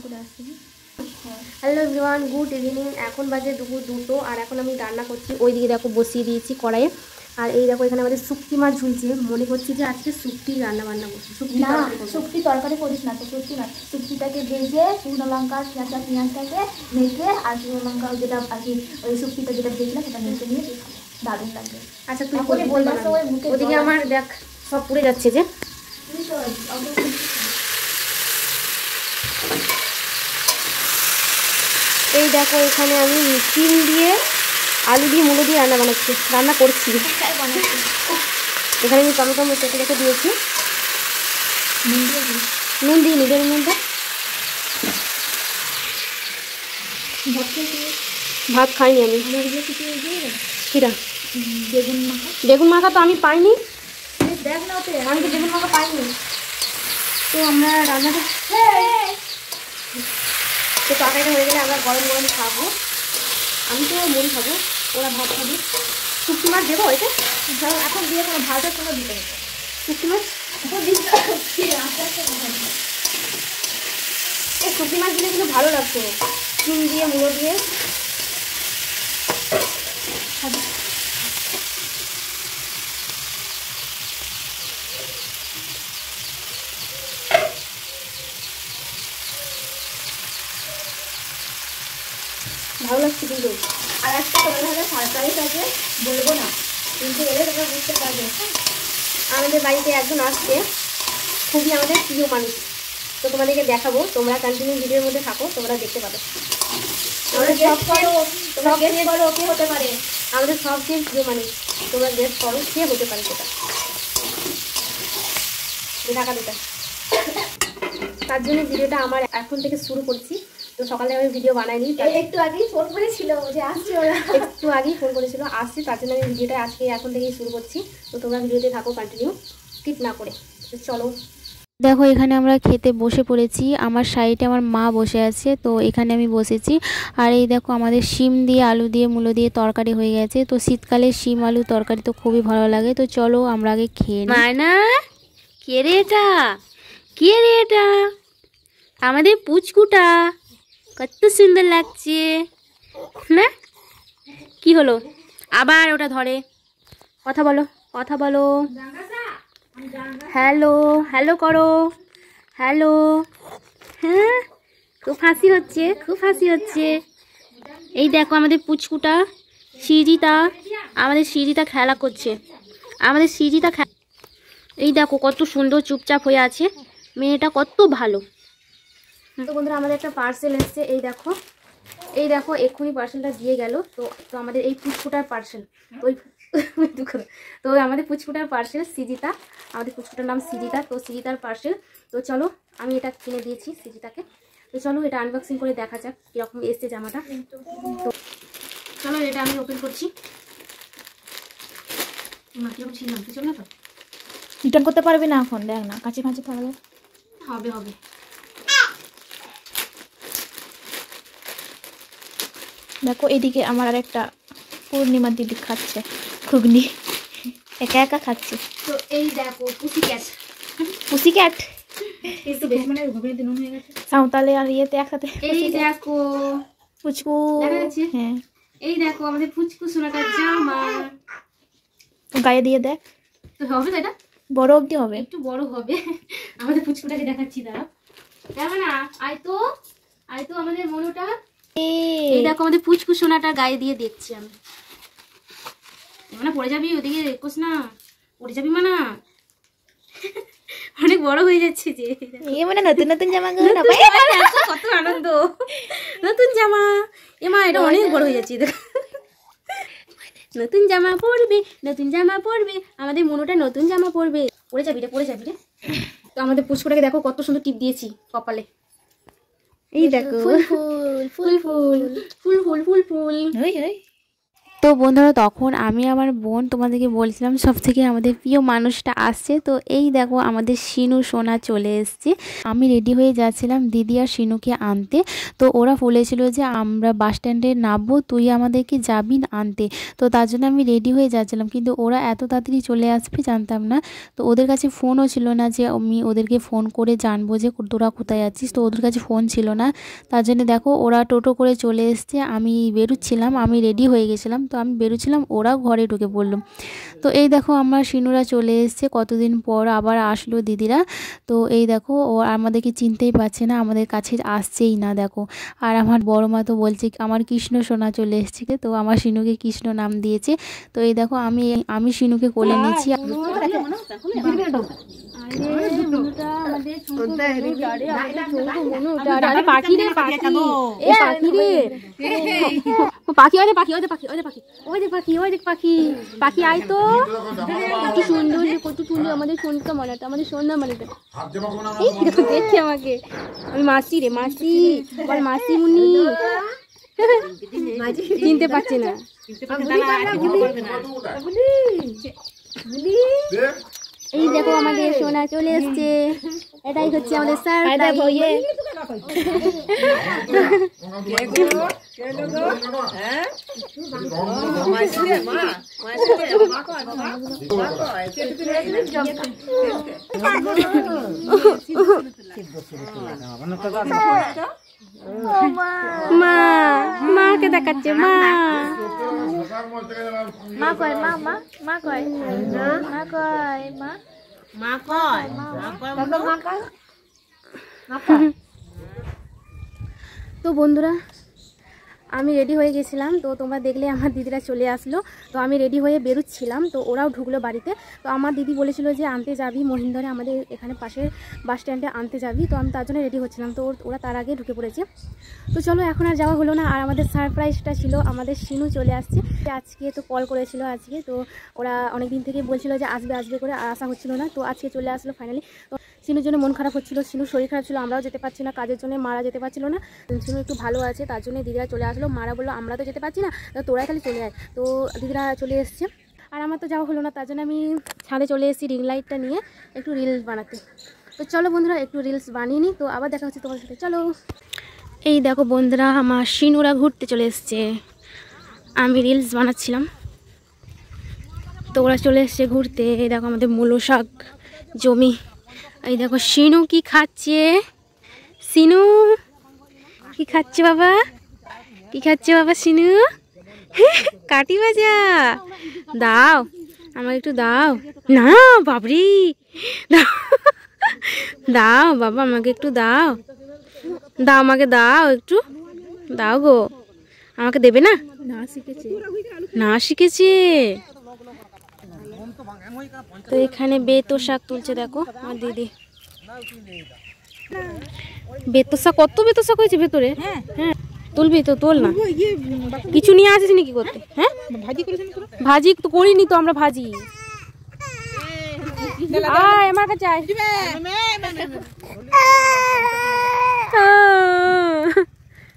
করে আসছি। Hello everyone, good evening. এখন বাজে দুপুর 2টো আর এখন আমি রান্না করছি। ওইদিকে দেখো বসিয়ে দিয়েছি কড়াইয়ে। আর এই দেখো এখানে আমাদের শুক্তি মাছ ঝুলছে। মনে করছি যে আজকে শুক্তির রান্না বান্না করছি। শুক্তি তরকারি করিস না তো, শুক্তি না, শুক্তিটাকে ভেজে শুকনো লঙ্কা পেঁয়াজটাকে মেখে আর শুকনো লঙ্কা যেটা আর কি ওই শুক্তিটা যেটা ভেজেছিলাম সেটা মেখে নিয়ে দারুণ লাগবে। আচ্ছা তুই বলবি ওদিকে আমার দেখ সব পুড়ে যাচ্ছে যে। এই দেখো এখানে আমি চিন দিয়ে আলু দিয়ে মুলো দিয়ে রান্না করছি। এখানে আমি টমেটো কেটে কেটে দিয়েছি। নুন দিই নিজের মধ্যে। ভাত খাইনি আমি। কিরা বেগুন মাখা তো আমি পাইনি। দেখ না ওতে আমি তো বেগুন মাখা পাইনি। তো আমরা রান্নাটা তো তরকারিটা হয়ে গেলে আমরা গরম গরম খাবো। আমি তো মুড়ি খাবো, ওরা ভাত খাবে। শুক্তি মাছ দেবো এটা এখন দিয়ে কোনো ভাতের কোনো দিতে হবে। শুক্তি মাছ এই শুক্তি মাছ দিলে কিন্তু ভালো লাগতো, চুন দিয়ে মুড়ো দিয়ে। ভালো লাগছে কিন্তু। আর একটা তোমাদের সরকারি কাজে বলবো না, কিন্তু এলে তোমরা বুঝতে পারবে। আমাদের বাড়িতে একজন আসছে, খুবই আমাদের প্রিয় মানুষ। তো তোমাদেরকে দেখাবো, তোমরা কন্টিনিউ ভিডিওর মধ্যে থাকো, তোমরা দেখতে পাবে। আমাদের হতে পারে আমাদের সবচেয়ে প্রিয় মানুষ, তোমরা গেস করো কে হতে পারে সেটা। ঢাকা দিতে তার জন্য ভিডিওটা আমার এখন থেকে শুরু করছি। তো সকালে আমি ভিডিও বানাইনি, একটু আগেই ফোন করেছিল যে আসছে, ওরা একটু আগেই ফোন করেছিল আসছে, তার জন্য আমি ভিডিওটা আজকে এখন থেকেই শুরু করছি। তো তোমরা ভিডিওতে থাকো কন্টিনিউ, স্কিপ না করে। তো চলো দেখো এখানে আমরা খেতে বসে পড়েছি। আমার সাইডে আমার মা বসে আছে, তো এখানে আমি বসেছি। আর এই দেখো আমাদের শিম দিয়ে আলু দিয়ে মূলো দিয়ে তরকারি হয়ে গেছে। তো শীতকালে শিম আলু তরকারি তো খুবই ভালো লাগে। তো চলো আমরা আগে খেয়ে নিই। মায়না কে রে এটা, কে রে এটা? আমাদের পুচকুটা কত সুন্দর লাগছে না? কি হলো আবার ওটা ধরে? কথা বলো, কথা বলো। হ্যালো হ্যালো করো, হ্যালো। হ্যাঁ খুব হাসি হচ্ছে, খুব হাসি হচ্ছে। এই দেখো আমাদের পুচকুটা সিজিতা, আমাদের সিজিতা খেলা করছে। আমাদের সিজিতা এই দেখো কত সুন্দর চুপচাপ হয়ে আছে মেয়েটা, কত ভালো। তো বন্ধুরা আমাদের একটা পার্সেল এসছে। এই দেখো এক্ষুনি পার্সেলটা দিয়ে গেল। তো আমাদের এই পুচকুটার পার্সেল। তো আমাদের পুচকুটার পার্সেল সিজিতা, আমাদের পুচকুটার নাম সিজিতা। তো সিজিতার পার্সেল। তো চলো আমি এটা কিনে দিয়েছি সিজিতাকে। তো চলো এটা আনবক্সিং করে দেখা যাক কীরকম এসছে জামাটা। তো চলো এটা আমি ওপেন করছি। কীরকম ছিলাম কিছু না তো, রিটার্ন করতে পারবি না এখন, দেখ না কাছে কাছে থাকবে। হবে হবে। দেখো এদিকে আমার আর একটা পূর্ণিমা দিদি খাচ্ছে ঘুগনি, একা একা খাচ্ছে। তো এই দেখো পুসি ক্যাট একটু বেশি মানে ঘুগনিতে নুন হয়ে গেছে। সাঁওতালে আর ইয়েতে একসাথে। এই দেখো পুচকু, হ্যাঁ এই দেখো আমাদের পুচকু সোনাটার জামা। গায়ে দিয়ে দেখ তো হবে তো, এটা বড় অবধি হবে, একটু বড় হবে। আমাদের পুচকুটাকে দেখাচ্ছি দাঁড়া। কেমন না? আয় তো আমাদের মনুটা। এই দেখো আমাদের পুচকু সোনাটা গায়ে দিয়ে দেখছি আমি। মানে পড়ে যাবি ওদিকে, দেখোস না পড়ে যাবি মানা। অনেক বড় হয়ে যাচ্ছে যে। এই মানে নতুন নতুন জামা কত আনন্দ, নতুন জামা। এমা এটা অনেক বড় হয়ে যাচ্ছে। নতুন জামা পরবে, নতুন জামা পরবে, আমাদের মনুটা নতুন জামা পরবে। পড়ে যাবি রে, পড়ে যাবি রে। তো আমাদের পুচকুটাকে দেখো কত সুন্দর টিপ দিয়েছি কপালে। এই দেখো ফুল ফুল ফুল ফুল ফুল ফুল ফুল ফুল। তো বন্ধুরা তখন আমি আমার বোন তোমাদেরকে বলছিলাম সব থেকে আমাদের প্রিয় মানুষটা আসছে। তো এই দেখো আমাদের শিনু সোনা চলে এসছে। আমি রেডি হয়ে যাচ্ছিলাম দিদি আর শিনুকে আনতে। তো ওরা বলেছিল যে আমরা বাস স্ট্যান্ডে নামবো, তুই আমাদেরকে যাবি আনতে। তো তার জন্য আমি রেডি হয়ে যাচ্ছিলাম, কিন্তু ওরা এত তাড়াতাড়ি চলে আসবে জানতাম না। তো ওদের কাছে ফোনও ছিল না যে আমি ওদেরকে ফোন করে জানবো যে তোরা কোথায় আছিস। তো ওদের কাছে ফোন ছিল না, তার জন্য দেখো ওরা টোটো করে চলে এসছে। আমি বেরোচ্ছিলাম, আমি রেডি হয়ে গেছিলাম, তো আমি বেরোচ্ছিলাম, ওরা ঘরে ঢুকে পড়লো। তো এই দেখো আমার শিনুরা চলে এসছে, কতদিন পর আবার আসলো দিদিরা। তো এই দেখো ও আমাদেরকে চিনতেই পারছে না, আমাদের কাছে আসছেই না দেখো। আর আমার বড় মা তো বলছে আমার কৃষ্ণ সোনা চলে এসছে, তো আমার শিনুকে কৃষ্ণ নাম দিয়েছে। তো এই দেখো আমি শিনুকে কোলে নিচ্ছি। পাখি আয় তো, কত সুন্দর কত সুন্দর আমাদের সোনকা মানাটা, আমাদের সোনা মানাটা দেখছে আমাকে। আমি মাসি রে, মাসি বল, মাসি মুনি চিনতে পারছে না। এই দেখো আমাদের সোনা চলে এসছে, এটাই হচ্ছে আমাদের সারপ্রাইজ। মা মাকে দেখাচ্ছে, মা মা কয়, মা মা মা কয়, মা কয়, মা মা কয়, মা কয়। তো বন্ধুরা আমি রেডি হয়ে গেছিলাম, তো তোমরা দেখলে আমার দিদিরা চলে আসলো। তো আমি রেডি হয়ে বেরোচ্ছিলাম, তো ওরাও ঢুকলো বাড়িতে। তো আমার দিদি বলেছিল যে আনতে যাবি মহিন্দরে, আমাদের এখানে পাশের বাস স্ট্যান্ডে আনতে যাবি। তো আমি তার জন্য রেডি হচ্ছিলাম, তো ওরা তার আগে ঢুকে পড়েছে। তো চলো এখন আর যাওয়া হলো না। আর আমাদের সারপ্রাইজটা ছিল আমাদের শিনু চলে আসছে আজকে। তো কল করেছিল আজকে, তো ওরা অনেক দিন থেকে বলছিল যে আসবে আসবে করে, আর আসা হচ্ছিল না। তো আজকে চলে আসলো ফাইনালি। তো শিনুর জন্য মন খারাপ হচ্ছিল, শিনুর শরীর খারাপ ছিল, আমরাও যেতে পারছি না কাজের জন্য, মারা যেতে পারছিল না। শিনু একটু ভালো আছে, তার জন্য দিদিরা চলে আসলো। মারা বললো আমরা তো যেতে পারছি না, তো তোরাই খালি চলে আয়। তো দিদিরা চলে এসছে, আর আমার তো যাওয়া হলো না, তার জন্য আমি ছাদে চলে এসেছি রিং লাইটটা নিয়ে একটু রিলস বানাতে। তো চলো বন্ধুরা একটু রিলস বানিয়ে নিই, তো আবার দেখা হচ্ছে তোমার সাথে, চলো। এই দেখো বন্ধুরা আমার শিনুরা ঘুরতে চলে এসছে, আমি রিলস বানাচ্ছিলাম, তো ওরা চলে এসছে ঘুরতে। এই দেখো আমাদের মূলো শাক জমি। এই দেখো শিনু কি খাচ্ছে, শিনু কি খাচ্ছে বাবা, কি খাচ্ছে বাবা শিনু? কাটি ভাজা দাও আমাকে একটু দাও না, বাবরি দাও দাও বাবা আমাকে একটু দাও, দাও আমাকে দাও একটু দাও গো, আমাকে দেবে না? না শিখেছে, না শিখেছে। তো এখানে বেতো শাক তুলছে দেখো আমার দিদি। বেতো শাক, কত বেতো শাক হয়েছে ভেতরে। হ্যাঁ তুলবি তো, তোল না। কিছু নিয়ে আসিস নাকি করতে? হ্যাঁ ভাজি তো করিনি তো আমরা, ভাজি আমার কাছে আয়।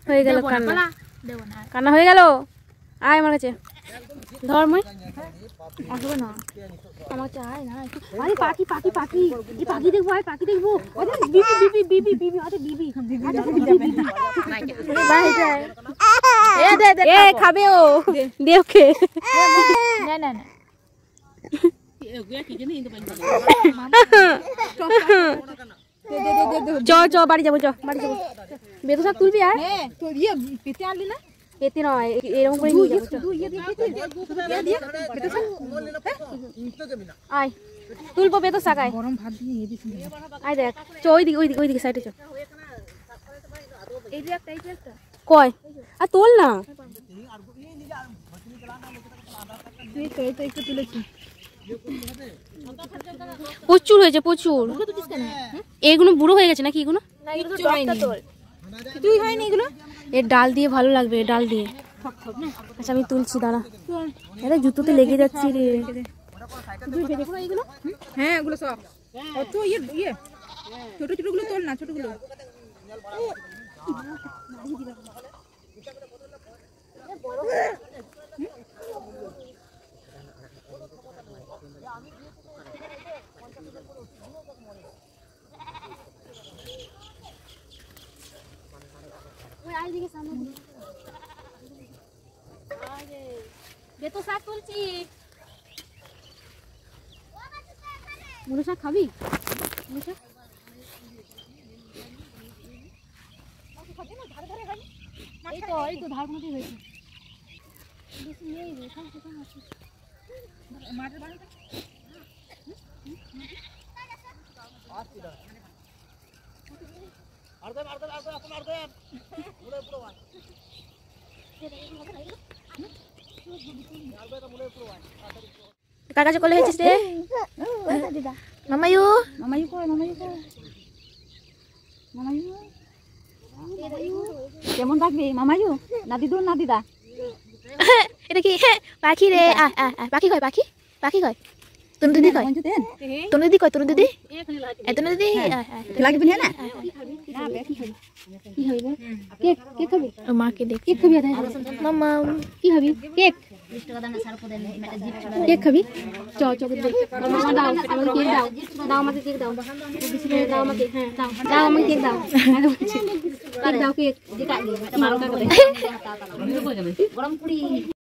হয়ে গেল কান্না, কান্না হয়ে গেল। আয় আমার কাছে, ধর মই আসবে না আমার কাছে, আয় না। আরে পাখি পাখি পাখি, এই পাখি দেখবো, আয় পাখি দেখবো। বিবি বিবি বিবি বিবি, আরে বিবি খাবে ও, দে ওকে। না না না চ চ বাড়ি যাবো, চ বাড়ি যাবো। বেতো শাক তুলবি আর পেতে আনলি না? পেতে নয়, এরকম করে নিয়ে যাবো। আয় তুলবো বেতো শাক, আয় আয় দেখ, চ ওইদিকে ওইদিকে ওইদিকে সাইডে চ। কয় আর তোল না, প্রচুর হয়েছে প্রচুর। এগুলো বুড়ো হয়ে গেছে নাকি? এগুলো কিছুই হয়নি, এগুলো এর ডাল দিয়ে ভালো লাগবে, ডাল দিয়ে। আচ্ছা আমি তুলছি দাঁড়া, আরে জুতোতে লেগে যাচ্ছি রে। হ্যাঁ এগুলো সব কত ইয়ে ছোট ছোট গুলো তোল না, ছোট গুলো। বেতো শাক তুলছি। মুলো শাক খাবি? মুলো শাক এই তো ধার মধ্যে হয়েছে। বেশি নেই রে, সব সেখানে আছে। মাঠের বাড়িতে কার কাছে কলে হয়েছিস রে? মামায়ু মামাই কই মামাই কই মামাই কেমন থাকবি মামাইও না দিদু না দিদা এটা কি পাখি রে? পাখি কয়, পাখি পাখি কয়, তনু দিদি কয়, তনু দিদি কয়, তনু দিদি তনু দিদি লাগবে না না বেশি খাবি কি খাবি কেক কেক খাবি মাকে দেখ কেক খাবি মামা কি খাবি কেক কেক খাবি চ চ দাও আমাকে কেক দাও, দাও আমাকে কেক দাও, দাও আমাকে, হ্যাঁ দাও, দাও আমাকে কেক দাও, কেক দাও, কেক